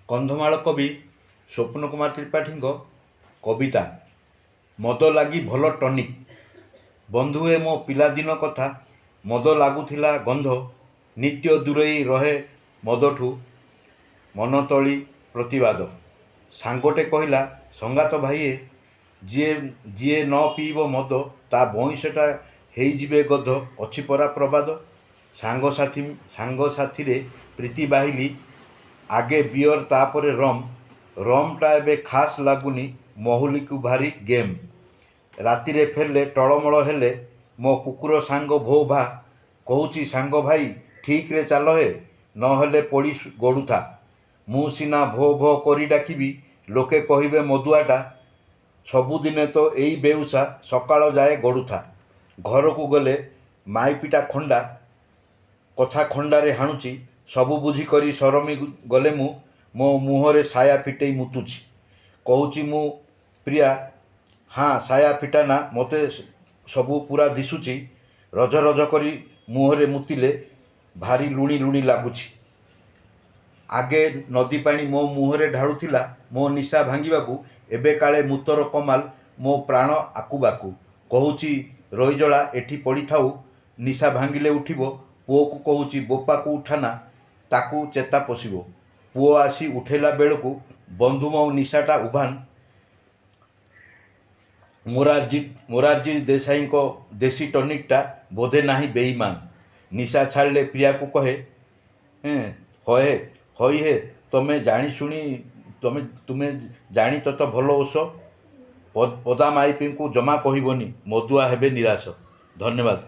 କନ୍ଧମାଳ କବି ସ୍ୱପ୍ନ କୁମାର ତ୍ରିପାଠୀଙ୍କ କବିତା ମଦ ଲାଗି ଭଲ ଟନିକ୍। ବନ୍ଧୁଏ ମୋ ପିଲାଦିନ କଥା, ମଦ ଲାଗୁଥିଲା ଗନ୍ଧ, ନିତ୍ୟ ଦୂରେଇ ରହେ ମଦଠୁ, ମନତଳି ପ୍ରତିବାଦ। ସାଙ୍ଗଟେ କହିଲା, ସଙ୍ଗାତ ଭାଇଏ, ଯିଏ ଯିଏ ନ ପିଇବ ମଦ, ତା ବଇଁଶଟା ହେଇଯିବେ ଗଧ, ଅଛି ପରା ପ୍ରବାଦ। ସାଙ୍ଗସାଥିରେ ପ୍ରୀତି ବାହିଲି, ଆଗେ ବିୟର ତାପରେ ରମ୍, ରମ୍ଟା ଏବେ ଖାସ୍ ଲାଗୁନି, ମହୁଲିକୁ ଭାରି ଗେମ୍। ରାତିରେ ଫେରିଲେ ଟଳମଳ ହେଲେ ମୋ କୁକୁର ସାଙ୍ଗ ଭୋ ଭା, କହୁଛି ସାଙ୍ଗ ଭାଇ ଠିକ୍ରେ ଚାଲ ହେ, ନହେଲେ ପଡ଼ି ଗଡ଼ୁଥା। ମୁଁ ସିନା ଭୋ ଭୋ କରି ଡାକିବି, ଲୋକେ କହିବେ ମଦୁଆଟା, ସବୁଦିନେ ତ ଏଇ ବେଉସା, ସକାଳ ଯାଏ ଗଡ଼ୁଥା। ଘରକୁ ଗଲେ ମାଇପିଟା ଖଣ୍ଡା, କଥା ଖଣ୍ଡାରେ ହାଣୁଛି, ସବୁ ବୁଝି କରି ସରମି ଗଲେ ମୁଁ, ମୋ ମୁହଁରେ ସାୟା ଫିଟେଇ ମୁତୁଛି। କହୁଛି ମୁଁ ପ୍ରିୟା, ହାଁ ସାୟା ଫିଟାନା, ମୋତେ ସବୁ ପୂରା ଦିଶୁଛି, ରଜ ରଜ କରି ମୁହଁରେ ମୁତିଲେ ଭାରି ଲୁଣି ଲୁଣି ଲାଗୁଛି। ଆଗେ ନଦୀ ପାଣି ମୋ ମୁହଁରେ ଢାଳୁଥିଲା ମୋ ନିଶା ଭାଙ୍ଗିବାକୁ, ଏବେ କାଳେ ମୁତର କମାଲ, ମୋ ପ୍ରାଣ ଆକୁବାକୁ। କହୁଛି ରଇଜଳା ଏଠି ପଡ଼ିଥାଉ, ନିଶା ଭାଙ୍ଗିଲେ ଉଠିବ। ପୁଅକୁ କହୁଛି ବୋପାକୁ ଉଠାନା, ତାକୁ ଚେତା ପଶିବ। ପୁଅ ଆସି ଉଠେଇଲା ବେଳକୁ ବନ୍ଧୁ ମୋ ନିଶାଟା ଉଭାନ। ମୋରାରଜୀ ଦେଶାଇଙ୍କ ଦେଶୀ ଟନିକଟା ବୋଧେ ନାହିଁ ବେଇମାନ। ନିଶା ଛାଡ଼ିଲେ ପ୍ରିୟାକୁ କହେ, ହଇ ହେ ତୁମେ ଜାଣି ତ ଭଲ ଓଷ। ପଦା ମାଇପିଙ୍କୁ ଜମା କହିବନି, ମଦୁଆ ହେବେ ନିରାଶ। ଧନ୍ୟବାଦ।